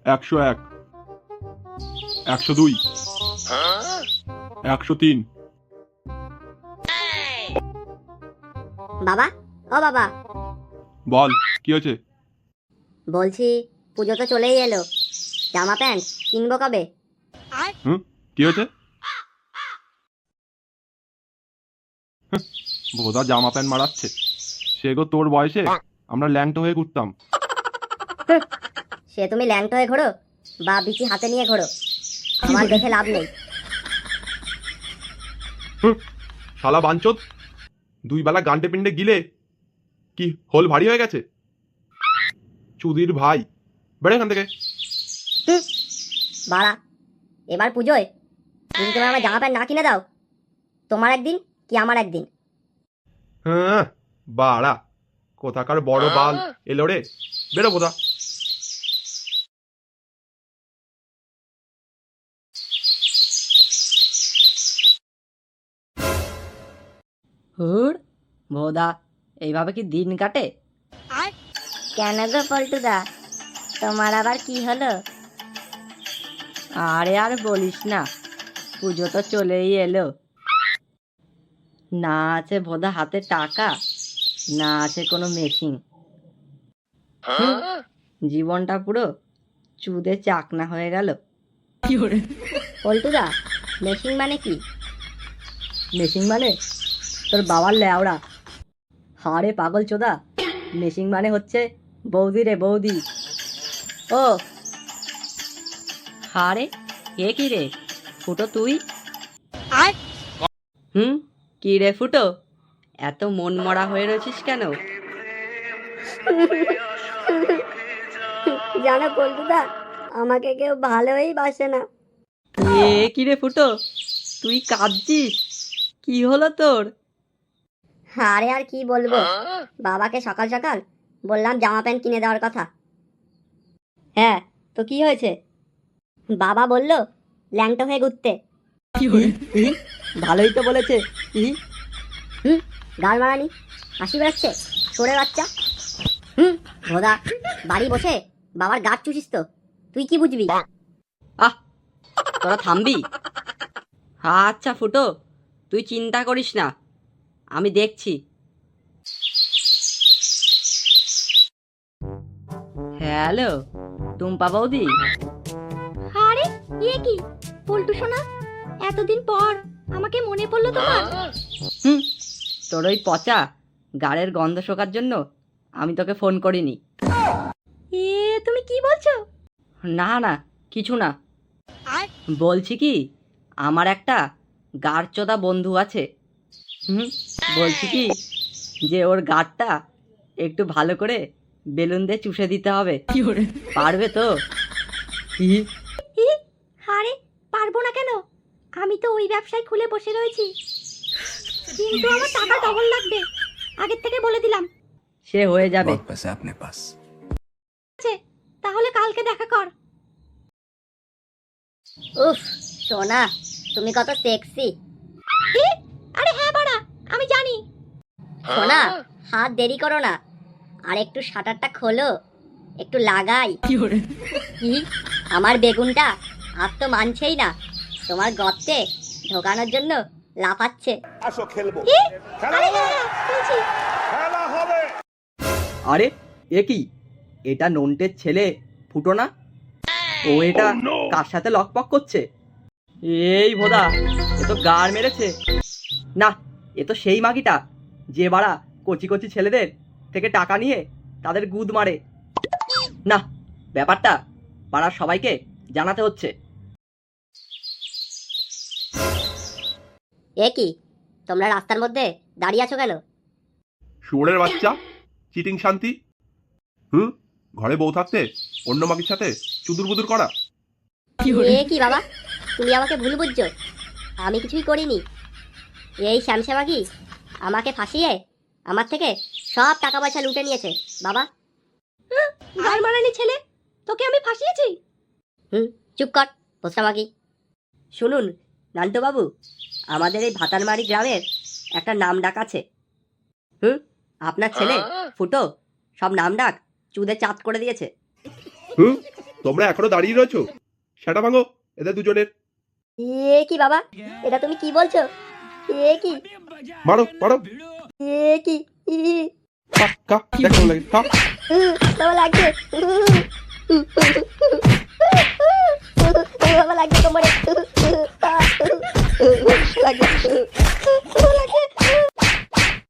101, 102, 103। বাবা, ও বাবা, বল কি হয়েছে? বলছি পুজো তো চলেই এলো, জামা প্যান্ট কিনবো কবে? কি হয়েছে? বোধা জামা প্যান্ট মারাচ্ছে। সে গো তোর বয়সে আমরা ল্যাংটো হয়ে ঘুরতাম। সে তুমি ল্যাংটো হয়ে ঘোরো বা বিচি হাতে নিয়ে ঘোরো, আমার দেখে লাভ নেই। শালা বাঞ্চোদ, 2 বেলা গান্ডে পিন্ডে গিলে কি হোল ভারী হয়ে গেছে? চুদির ভাই, বেড়ে এখান থেকে। বাড়া, এবার পুজোয় যদি তুমি আমার জামা প্যান্ট না কিনে দাও, তোমার একদিন কি আমার একদিন। হ্যাঁ বাড়া, কোথাকার বড় বাল এলো রে, বেরো বোধা। হুর ভোদা, এইভাবে কি দিন কাটে? কেন গো পল্টুদা, তোমার আবার কি হলো? আরে আর বলিস না, পুজো তো চলেই এলো। না আছে ভোদা হাতে টাকা, না আছে কোনো মেশিন। জীবনটা পুরো চুদে চাকনা হয়ে গেল। পল্টুদা, মেশিন মানে কি? মেশিন মানে তোর বাবার লেওড়া। হারে পাগল চোদা, মেশিন মানে হচ্ছে বৌদি রে বৌদি। ও হারে, কে কি রে ফুটো তুই? কি রে ফুটো, এত মন মরা হয়ে রয়েছিস কেন? জানো পল্টুদা, আমাকে কেউ ভালোই বাসে না। এ কি রে ফুটো, তুই কাঁদছিস? কি হলো তোর? আরে আর কি বলবো, বাবাকে সকাল সকাল বললাম জামা প্যান্ট কিনে দেওয়ার কথা। হ্যাঁ, তো কি হয়েছে? বাবা বলল ল্যাংটো হয়ে ঘুরতে। ভালোই তো বলেছে। গাল মারানি, হাসি বেড়াচ্ছে সরে বাচ্চা। ভোদা, বাড়ি বসে বাবার গাছ চুষিস তো, তুই কি বুঝবি? আহ, তোরা থামবি? আচ্ছা ফুটো, তুই চিন্তা করিস না, আমি দেখছি। হ্যালো টুম্পা বৌদি। আরে এ কি পল্টু সোনা, এতদিন পর আমাকে মনে পড়লো তোমার? তোর ওই পচা গাড়ের গন্ধ শোকার জন্য আমি তোকে ফোন করিনি। এ তুমি কি বলছো? না না, কিছু না। বলছি কি, আমার একটা গাড়চোদা বন্ধু আছে। বলছি কি, যে ওর গাড়টা একটু ভালো করে বেলুন দিয়ে চুষে দিতে হবে। পারবে তো? আরে পারবো না কেন, আমি তো ওই ব্যবসায় খুলে বসে রয়েছি, কিন্তু আমার টাকা ডবল লাগবে, আগের থেকে বলে দিলাম। সে হয়ে যাবে। তাহলে কালকে দেখা কর। উফ সোনা, তুমি কত সেক্সি। আরে হ্যাঁ বাড়া, আমি জানি। সোনা, হাত দেরি করো না, আর একটু শাটারটা খোলো, একটু লাগাই। কি আমার বেগুনটা আর তো মানছেই না, তোমার গর্তে ঢোকানোর জন্য লাফাচ্ছে। আসো খেলবো। আরে হ্যাঁ, বলছি। খেলা হবে। আরে এ কি, এটা নন্টের ছেলে ফুটো না? ও এটা কার সাথে লকপক করছে? এই ভোদা, এ তো গাড় মেরেছে। না, এ তো সেই মাগিটা যে বাড়া কচি কচি ছেলেদের থেকে টাকা নিয়ে তাদের গুদ মারে। না, ব্যাপারটা পাড়ার সবাইকে জানাতে হচ্ছে। এ কি, তোমরা রাস্তার মধ্যে দাঁড়িয়ে আছো কেন? শুয়োরের বাচ্চা, চিটিং শান্তি। ঘরে বউ থাকতে অন্য মাগির সাথে চুদুর বুদুর করা। এ কি বাবা, তুমি আমাকে ভুল বুঝছো, আমি কিছুই করিনি। এই শ্যামশ্যামাগি আমাকে ফাঁসিয়ে আমার থেকে সব টাকা পয়সা লুটে নিয়েছে বাবা। গাল মারানি ছেলে, তোকে আমি ফাঁসিয়েছি? চুপ কর পোষামাগি। শুনুন নান্টু বাবু, আমাদের এই ভাতারমারি গ্রামের একটা নাম ডাক আছে। আপনার ছেলে ফুটো সব নাম ডাক চুদে চাঁদ করে দিয়েছে। তোমরা এখনো দাঁড়িয়ে রয়েছো? সেটা ভাঙো এদের দুজনের। এ কি বাবা, এটা তুমি কি বলছো? এ কি, মারো মারো। এ কি, ই, খা খা, দেখ কেমন লাগে, খা। বাবা লাগছে, বাবা লাগছে কোমরে, লাগছে।